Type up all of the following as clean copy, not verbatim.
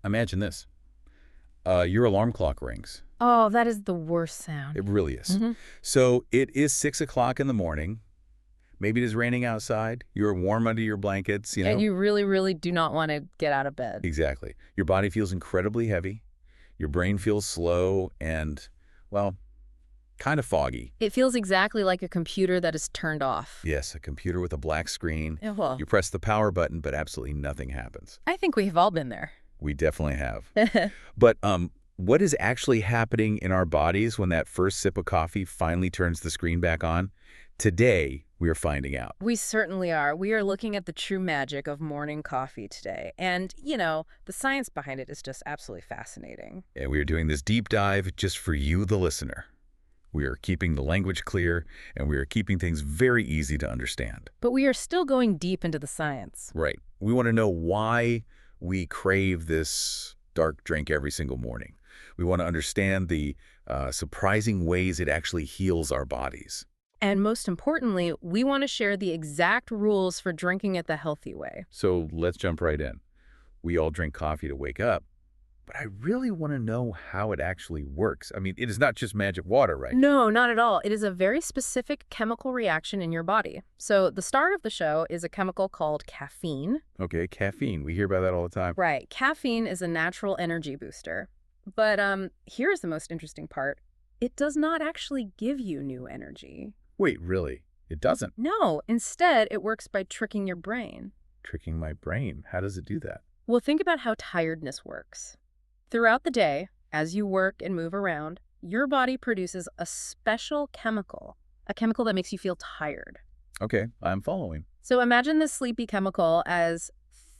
Imagine this. Your alarm clock rings. Oh, that is the worst sound. It really is. So it is 6 o'clock in the morning. Maybe it is raining outside. You're warm under your blankets, And you really, really do not want to get out of bed. Exactly. Your body feels incredibly heavy. Your brain feels slow and, well, kind of foggy. It feels exactly like a computer that is turned off. Yes, a computer with a black screen. Yeah, well, You press the power button, but absolutely nothing happens. I think we've all been there. We definitely have. But what is actually happening in our bodies when that first sip of coffee finally turns the screen back on? Today, we are finding out. We certainly are. We are looking at the true magic of morning coffee today. And, the science behind it is just absolutely fascinating. And we are doing this deep dive just for you, the listener. We are keeping the language clear, and we are keeping things very easy to understand. But we are still going deep into the science. Right. We want to know why we crave this dark drink every single morning. We want to understand the surprising ways it actually heals our bodies. And most importantly, we want to share the exact rules for drinking it the healthy way. So let's jump right in. We all drink coffee to wake up, but I really want to know how it actually works. I mean, it is not just magic water, right? No, not at all. It is a very specific chemical reaction in your body. So the star of the show is a chemical called caffeine. Okay, caffeine. We hear about that all the time. Right. Caffeine is a natural energy booster. But here's the most interesting part. It does not actually give you new energy. Wait, really? It doesn't? No, instead, it works by tricking your brain. Tricking my brain? How does it do that? Well, think about how tiredness works. Throughout the day, as you work and move around, your body produces a special chemical, a chemical that makes you feel tired. Okay, I'm following. So imagine this sleepy chemical as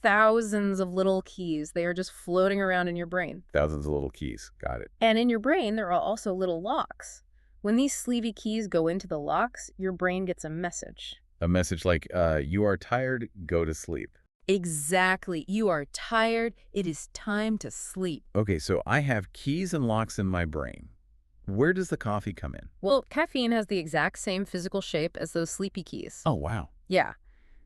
thousands of little keys. They are just floating around in your brain. Thousands of little keys. Got it. And in your brain, there are also little locks. When these sleepy keys go into the locks, your brain gets a message. A message like, you are tired, go to sleep. Exactly. You are tired. It is time to sleep. Okay, so I have keys and locks in my brain. Where does the coffee come in? Well, caffeine has the exact same physical shape as those sleepy keys. Oh, wow. Yeah.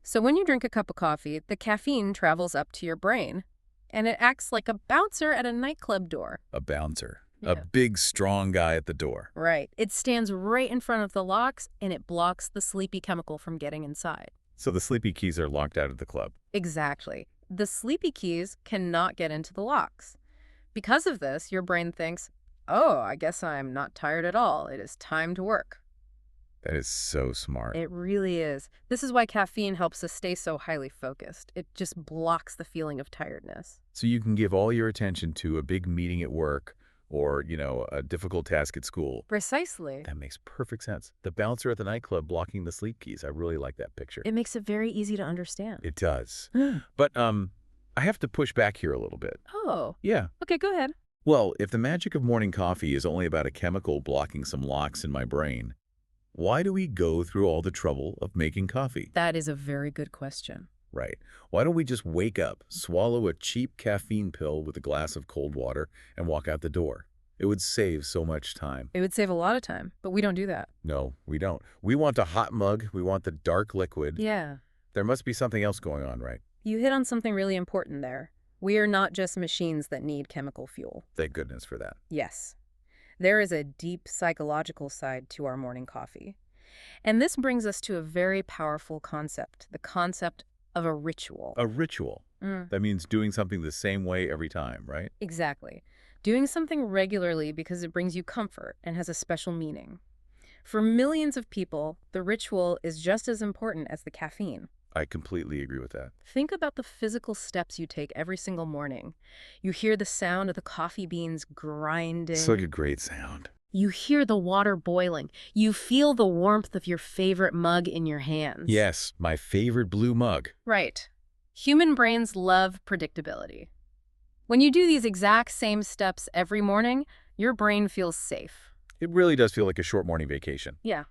So when you drink a cup of coffee, the caffeine travels up to your brain, and it acts like a bouncer at a nightclub door. A bouncer. Yeah. A big, strong guy at the door. Right. It stands right in front of the locks, and it blocks the sleepy chemical from getting inside. So the sleepy keys are locked out of the club. Exactly. The sleepy keys cannot get into the locks. Because of this, your brain thinks, oh, I guess I'm not tired at all. It is time to work. That is so smart. It really is. This is why caffeine helps us stay so highly focused. It just blocks the feeling of tiredness. So you can give all your attention to a big meeting at work or, a difficult task at school. Precisely. That makes perfect sense. The bouncer at the nightclub blocking the sleep keys. I really like that picture. It makes it very easy to understand. It does. But I have to push back here a little bit. Oh. Yeah. Okay, go ahead. Well, if the magic of morning coffee is only about a chemical blocking some locks in my brain, why do we go through all the trouble of making coffee? That is a very good question. Right. Why don't we just wake up, swallow a cheap caffeine pill with a glass of cold water, and walk out the door? It would save so much time. It would save a lot of time, but we don't do that. No, we don't. We want a hot mug. We want the dark liquid. Yeah. There must be something else going on, right? You hit on something really important there. We are not just machines that need chemical fuel. Thank goodness for that. Yes. There is a deep psychological side to our morning coffee. And this brings us to a very powerful concept, the concept of a ritual. A ritual. That means doing something the same way every time, right? Exactly. Doing something regularly because it brings you comfort and has a special meaning. For millions of people, the ritual is just as important as the caffeine. I completely agree with that. Think about the physical steps you take every single morning. You hear the sound of the coffee beans grinding. It's like a great sound. You hear the water boiling. You feel the warmth of your favorite mug in your hands. Yes, my favorite blue mug. Right. Human brains love predictability. When you do these exact same steps every morning, your brain feels safe. It really does feel like a short morning vacation. Yeah.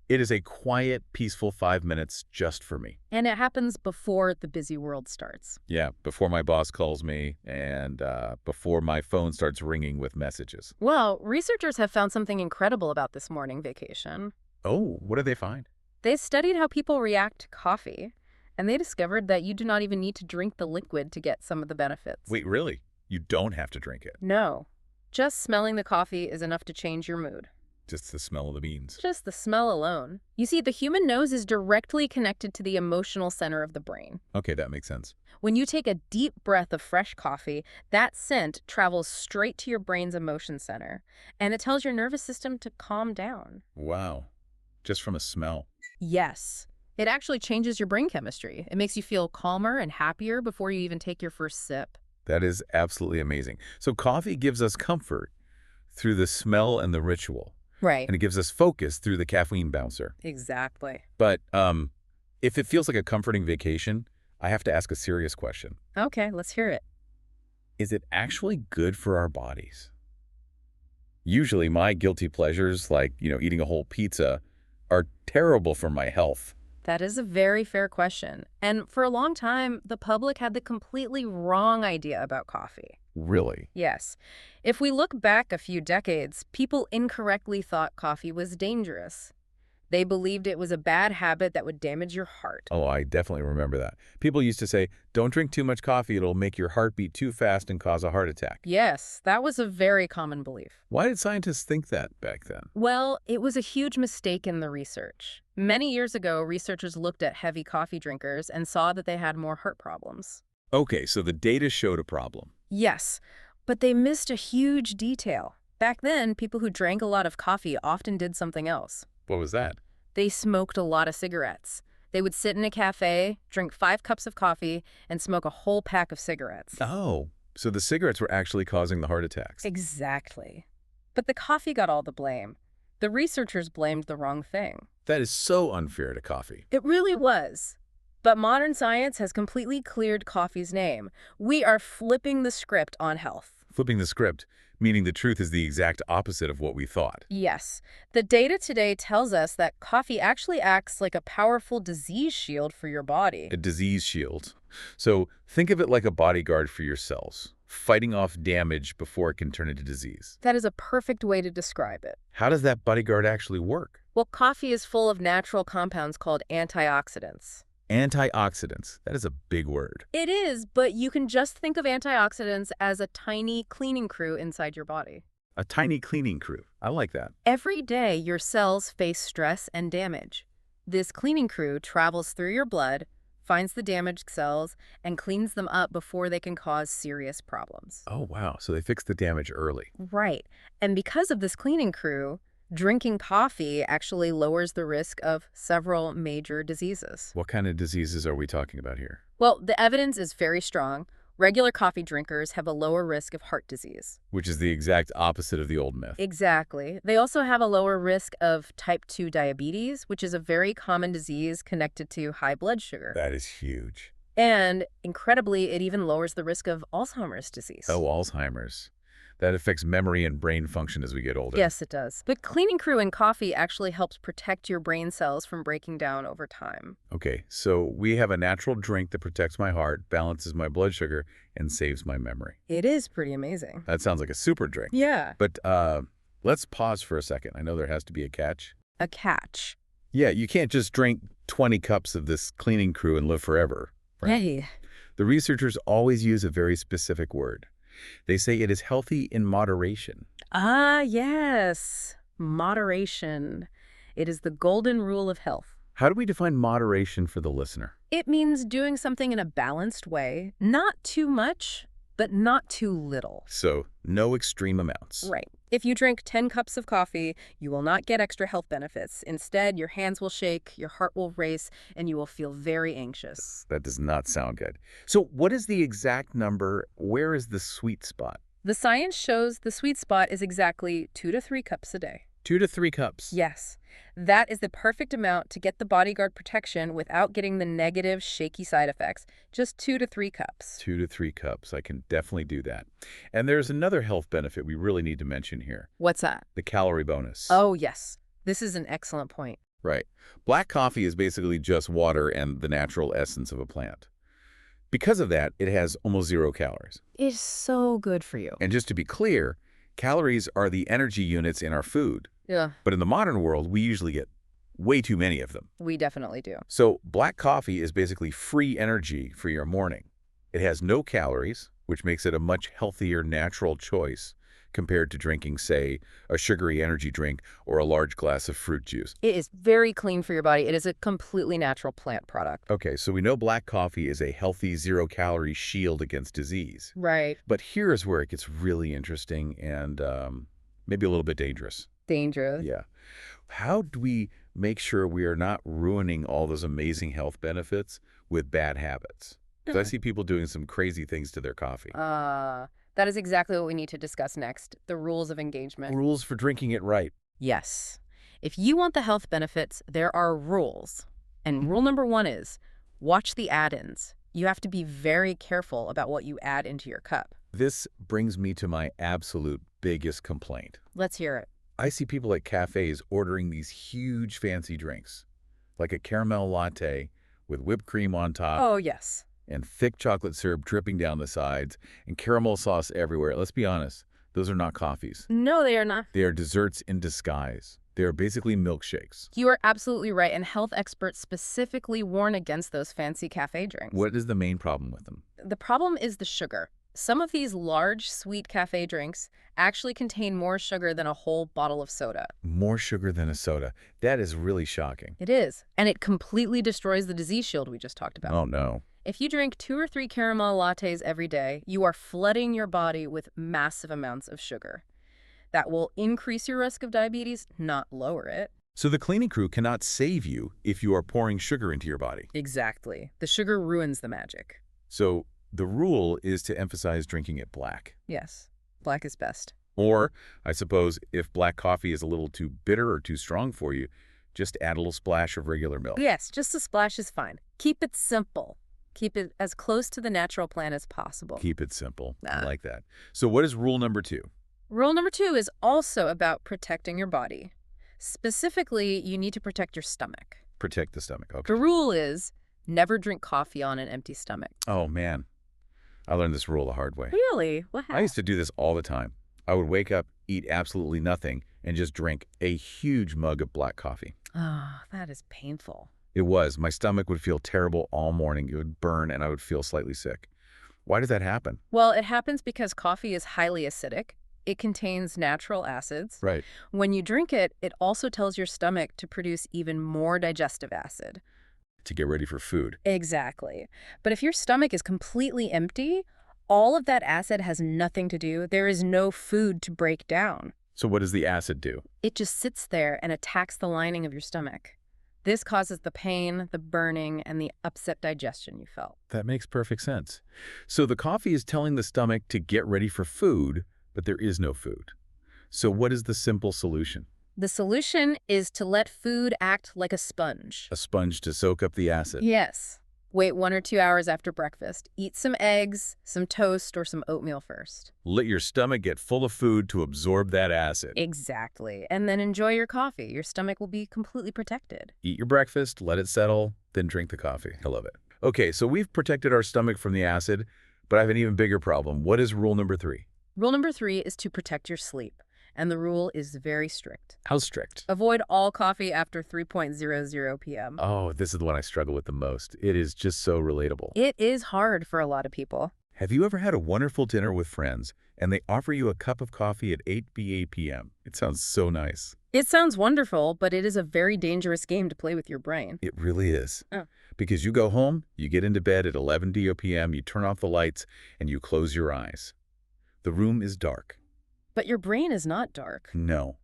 It is a quiet, peaceful 5 minutes just for me. And it happens before the busy world starts. Yeah, before my boss calls me and before my phone starts ringing with messages. Well, researchers have found something incredible about this morning vacation. Oh, what did they find? They studied how people react to coffee, and they discovered that you do not even need to drink the liquid to get some of the benefits. Wait, really? You don't have to drink it. No. Just smelling the coffee is enough to change your mood. Just the smell of the beans. Just the smell alone. You see, the human nose is directly connected to the emotional center of the brain. Okay, that makes sense. When you take a deep breath of fresh coffee, that scent travels straight to your brain's emotion center, and it tells your nervous system to calm down. Wow. Just from a smell. Yes. It actually changes your brain chemistry. It makes you feel calmer and happier before you even take your first sip. That is absolutely amazing. So coffee gives us comfort through the smell and the ritual. Right. And it gives us focus through the caffeine bouncer. Exactly. But if it feels like a comforting vacation, I have to ask a serious question. Okay, let's hear it. Is it actually good for our bodies? Usually my guilty pleasures, like, eating a whole pizza, are terrible for my health. That is a very fair question. And for a long time, the public had the completely wrong idea about coffee. Really? Yes. If we look back a few decades, people incorrectly thought coffee was dangerous. They believed it was a bad habit that would damage your heart. Oh, I definitely remember that. People used to say, don't drink too much coffee, it'll make your heart beat too fast and cause a heart attack. Yes, that was a very common belief. Why did scientists think that back then? Well, it was a huge mistake in the research. Many years ago, researchers looked at heavy coffee drinkers and saw that they had more heart problems. Okay, so the data showed a problem. Yes, but they missed a huge detail. Back then, people who drank a lot of coffee often did something else. What was that? They smoked a lot of cigarettes. They would sit in a cafe, drink 5 cups of coffee, and smoke a whole pack of cigarettes. Oh, so the cigarettes were actually causing the heart attacks. Exactly. But the coffee got all the blame. The researchers blamed the wrong thing. That is so unfair to coffee. It really was. But modern science has completely cleared coffee's name. We are flipping the script on health. Flipping the script, meaning the truth is the exact opposite of what we thought. Yes. The data today tells us that coffee actually acts like a powerful disease shield for your body. A disease shield. So think of it like a bodyguard for your cells, fighting off damage before it can turn into disease. That is a perfect way to describe it. How does that bodyguard actually work? Well, coffee is full of natural compounds called antioxidants. Antioxidants. That is a big word. It is, but you can just think of antioxidants as a tiny cleaning crew inside your body. A tiny cleaning crew. I like that. Every day, your cells face stress and damage. This cleaning crew travels through your blood, finds the damaged cells, and cleans them up before they can cause serious problems. Oh, wow. So they fix the damage early. Right. And because of this cleaning crew, drinking coffee actually lowers the risk of several major diseases. What kind of diseases are we talking about here? Well, the evidence is very strong. Regular coffee drinkers have a lower risk of heart disease. Which is the exact opposite of the old myth. Exactly. They also have a lower risk of type 2 diabetes, which is a very common disease connected to high blood sugar. That is huge. And incredibly, it even lowers the risk of Alzheimer's disease. Oh, Alzheimer's. That affects memory and brain function as we get older. Yes, it does. But cleaning crew in coffee actually helps protect your brain cells from breaking down over time. Okay, so we have a natural drink that protects my heart, balances my blood sugar, and saves my memory. It is pretty amazing. That sounds like a super drink. Yeah. But let's pause for a second. I know there has to be a catch. A catch. Yeah, you can't just drink 20 cups of this cleaning crew and live forever. Right? Hey. The researchers always use a very specific word. They say it is healthy in moderation. Ah, yes. Moderation. It is the golden rule of health. How do we define moderation for the listener? It means doing something in a balanced way, not too much, but not too little. So, no extreme amounts. Right. If you drink 10 cups of coffee, you will not get extra health benefits. Instead, your hands will shake, your heart will race, and you will feel very anxious. That does not sound good. So what is the exact number? Where is the sweet spot? The science shows the sweet spot is exactly 2 to 3 cups a day. 2 to 3 cups. Yes. That is the perfect amount to get the bodyguard protection without getting the negative, shaky side effects. Just 2 to 3 cups. 2 to 3 cups. I can definitely do that. And there's another health benefit we really need to mention here. What's that? The calorie bonus. Oh, yes. This is an excellent point. Right. Black coffee is basically just water and the natural essence of a plant. Because of that, it has almost 0 calories. It's so good for you. And just to be clear, calories are the energy units in our food. Yeah, But in the modern world, we usually get way too many of them. we definitely do. So black coffee is basically free energy for your morning. It has no calories, which makes it a much healthier, natural choice compared to drinking, say, a sugary energy drink or a large glass of fruit juice. It is very clean for your body. It is a completely natural plant product. Okay, so we know black coffee is a healthy, zero-calorie shield against disease. Right. But here's where it gets really interesting and maybe a little bit dangerous. Dangerous. Yeah. How do we make sure we are not ruining all those amazing health benefits with bad habits? Because I see people doing some crazy things to their coffee. That is exactly what we need to discuss next, the rules of engagement. Rules for drinking it right. Yes. If you want the health benefits, there are rules. And rule number 1 is, watch the add-ins. You have to be very careful about what you add into your cup. This brings me to my absolute biggest complaint. Let's hear it. I see people at cafes ordering these huge fancy drinks, like a caramel latte with whipped cream on top. Oh, yes. And thick chocolate syrup dripping down the sides, and caramel sauce everywhere. Let's be honest, those are not coffees. No, they are not. They are desserts in disguise. They are basically milkshakes. You are absolutely right, and health experts specifically warn against those fancy cafe drinks. What is the main problem with them? The problem is the sugar. Some of these large, sweet cafe drinks actually contain more sugar than a whole bottle of soda. More sugar than a soda. That is really shocking. It is, and it completely destroys the disease shield we just talked about. Oh, no. If you drink 2 or 3 caramel lattes every day, you are flooding your body with massive amounts of sugar. That will increase your risk of diabetes, not lower it. So the cleaning crew cannot save you if you are pouring sugar into your body. Exactly. The sugar ruins the magic. So the rule is to emphasize drinking it black. Yes, black is best. Or, I suppose, if black coffee is a little too bitter or too strong for you, just add a little splash of regular milk. Yes, just a splash is fine. Keep it simple. Keep it as close to the natural plant as possible. Keep it simple. I like that. So what is rule number 2? Rule number 2 is also about protecting your body. Specifically, you need to protect your stomach. Protect the stomach. Okay. The rule is never drink coffee on an empty stomach. Oh, man. I learned this rule the hard way. Really? What happened? I used to do this all the time. I would wake up, eat absolutely nothing, and just drink a huge mug of black coffee. Ah, that is painful. It was. My stomach would feel terrible all morning. It would burn, and I would feel slightly sick. Why does that happen? Well, it happens because coffee is highly acidic. It contains natural acids. Right. When you drink it, it also tells your stomach to produce even more digestive acid. To get ready for food. Exactly. But if your stomach is completely empty, all of that acid has nothing to do. There is no food to break down. So what does the acid do? It just sits there and attacks the lining of your stomach. This causes the pain, the burning, and the upset digestion you felt. That makes perfect sense. So the coffee is telling the stomach to get ready for food, but there is no food. So what is the simple solution? The solution is to let food act like a sponge. A sponge to soak up the acid. Yes. Wait 1 or 2 hours after breakfast. Eat some eggs, some toast, or some oatmeal first. Let your stomach get full of food to absorb that acid. Exactly. And then enjoy your coffee. Your stomach will be completely protected. Eat your breakfast, let it settle, then drink the coffee. I love it. Okay, so we've protected our stomach from the acid, but I have an even bigger problem. What is rule number 3? Rule number 3 is to protect your sleep. And the rule is very strict. How strict? Avoid all coffee after 3:00 p.m. Oh, this is the one I struggle with the most. It is just so relatable. It is hard for a lot of people. Have you ever had a wonderful dinner with friends and they offer you a cup of coffee at 8 p.m.? It sounds so nice. It sounds wonderful, but it is a very dangerous game to play with your brain. It really is. Oh. Because you go home, you get into bed at 11 p.m., you turn off the lights, and you close your eyes. The room is dark. But your brain is not dark. No.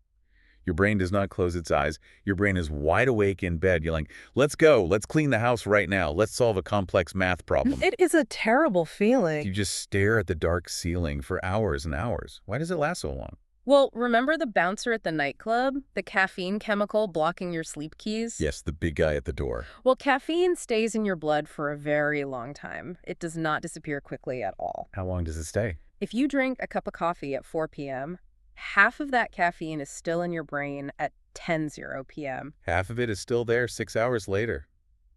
Your brain does not close its eyes. Your brain is wide awake in bed. You're like, let's go. Let's clean the house right now. Let's solve a complex math problem. It is a terrible feeling. You just stare at the dark ceiling for hours and hours. Why does it last so long? Well, remember the bouncer at the nightclub? The caffeine chemical blocking your sleep keys? Yes, the big guy at the door. Well, caffeine stays in your blood for a very long time. It does not disappear quickly at all. How long does it stay? If you drink a cup of coffee at 4 p.m., half of that caffeine is still in your brain at 10:00 p.m. Half of it is still there 6 hours later.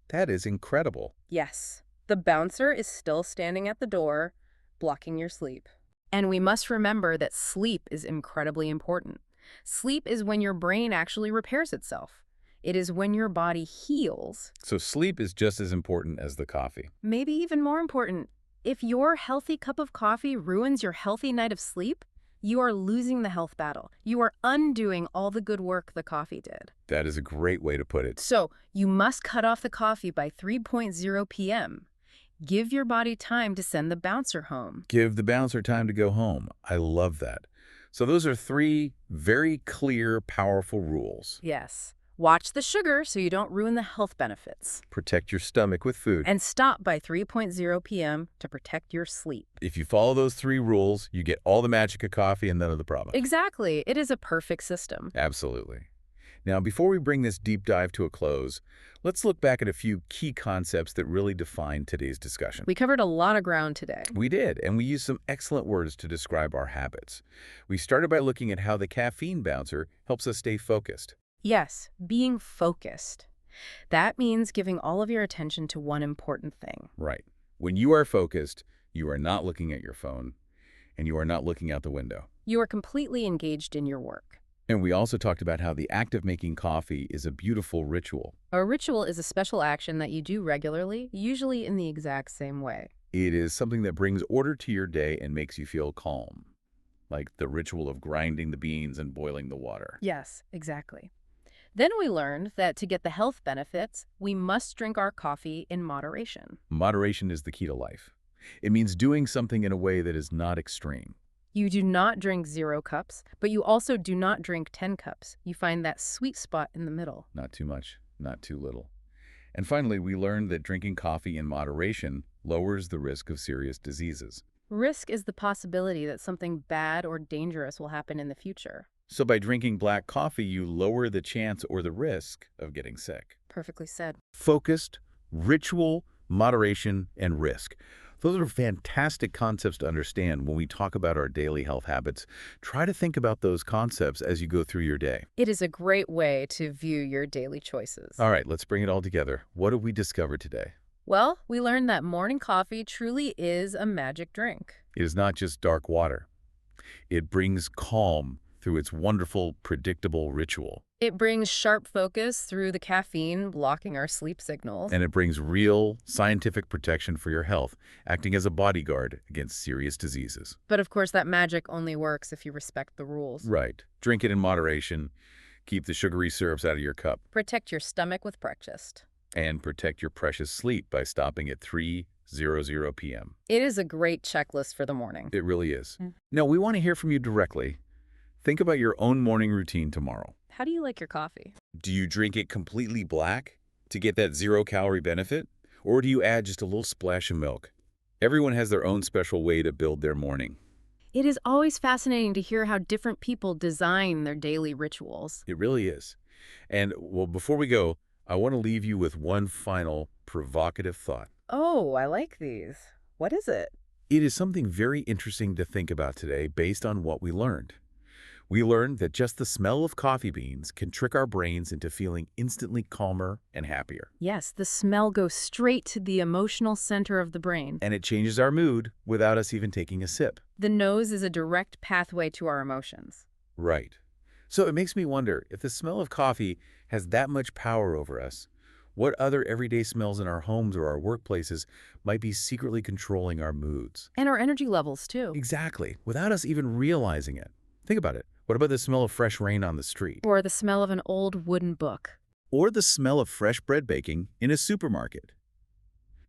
That is incredible. Yes. The bouncer is still standing at the door, blocking your sleep. And we must remember that sleep is incredibly important. Sleep is when your brain actually repairs itself. It is when your body heals. So sleep is just as important as the coffee. Maybe even more important. If your healthy cup of coffee ruins your healthy night of sleep, you are losing the health battle. You are undoing all the good work the coffee did. That is a great way to put it. So, you must cut off the coffee by 3:00 p.m. Give your body time to send the bouncer home. Give the bouncer time to go home. I love that. So those are 3 very clear, powerful rules. Yes. Watch the sugar so you don't ruin the health benefits. Protect your stomach with food. And stop by 3:00 p.m. to protect your sleep. If you follow those 3 rules, you get all the magic of coffee and none of the problem. Exactly. It is a perfect system. Absolutely. Now, before we bring this deep dive to a close, let's look back at a few key concepts that really define today's discussion. We covered a lot of ground today. We did, and we used some excellent words to describe our habits. We started by looking at how the caffeine bouncer helps us stay focused. Yes, being focused. That means giving all of your attention to one important thing. Right. When you are focused, you are not looking at your phone, and you are not looking out the window. You are completely engaged in your work. And we also talked about how the act of making coffee is a beautiful ritual. A ritual is a special action that you do regularly, usually in the exact same way. It is something that brings order to your day and makes you feel calm, like the ritual of grinding the beans and boiling the water. Yes, exactly. Then we learned that to get the health benefits, we must drink our coffee in moderation. Moderation is the key to life. It means doing something in a way that is not extreme. You do not drink 0 cups, but you also do not drink 10 cups. You find that sweet spot in the middle. Not too much, not too little. And finally, we learned that drinking coffee in moderation lowers the risk of serious diseases. Risk is the possibility that something bad or dangerous will happen in the future. So by drinking black coffee, you lower the chance or the risk of getting sick. Perfectly said. Focused, ritual, moderation, and risk. Those are fantastic concepts to understand when we talk about our daily health habits. Try to think about those concepts as you go through your day. It is a great way to view your daily choices. All right, let's bring it all together. What did we discover today? Well, we learned that morning coffee truly is a magic drink. It is not just dark water. It brings calm through its wonderful, predictable ritual. It brings sharp focus through the caffeine blocking our sleep signals. And it brings real, scientific protection for your health, acting as a bodyguard against serious diseases. But of course, that magic only works if you respect the rules. Right. Drink it in moderation. Keep the sugary syrups out of your cup. Protect your stomach with breakfast. And protect your precious sleep by stopping at 3:00 p.m. It is a great checklist for the morning. It really is. Now, we want to hear from you directly. Think about your own morning routine tomorrow. How do you like your coffee? Do you drink it completely black to get that 0-calorie benefit? Or do you add just a little splash of milk? Everyone has their own special way to build their morning. It is always fascinating to hear how different people design their daily rituals. It really is. And, well, before we go, I want to leave you with one final provocative thought. Oh, I like these. What is it? It is something very interesting to think about today based on what we learned. We learned that just the smell of coffee beans can trick our brains into feeling instantly calmer and happier. Yes, the smell goes straight to the emotional center of the brain. And it changes our mood without us even taking a sip. The nose is a direct pathway to our emotions. Right. So it makes me wonder, if the smell of coffee has that much power over us, what other everyday smells in our homes or our workplaces might be secretly controlling our moods? And our energy levels, too. Exactly, without us even realizing it. Think about it. What about the smell of fresh rain on the street? Or the smell of an old wooden book. Or the smell of fresh bread baking in a supermarket?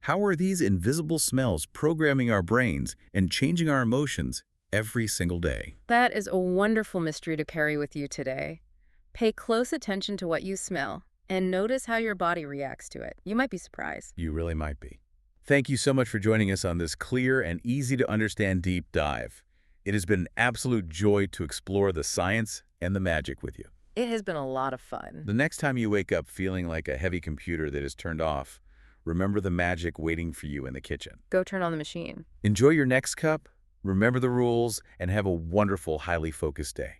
How are these invisible smells programming our brains and changing our emotions every single day? That is a wonderful mystery to carry with you today. Pay close attention to what you smell and notice how your body reacts to it. You might be surprised. You really might be. Thank you so much for joining us on this clear and easy to understand deep dive. It has been an absolute joy to explore the science and the magic with you. It has been a lot of fun. The next time you wake up feeling like a heavy computer that is turned off, remember the magic waiting for you in the kitchen. Go turn on the machine. Enjoy your next cup, remember the rules, and have a wonderful, highly focused day.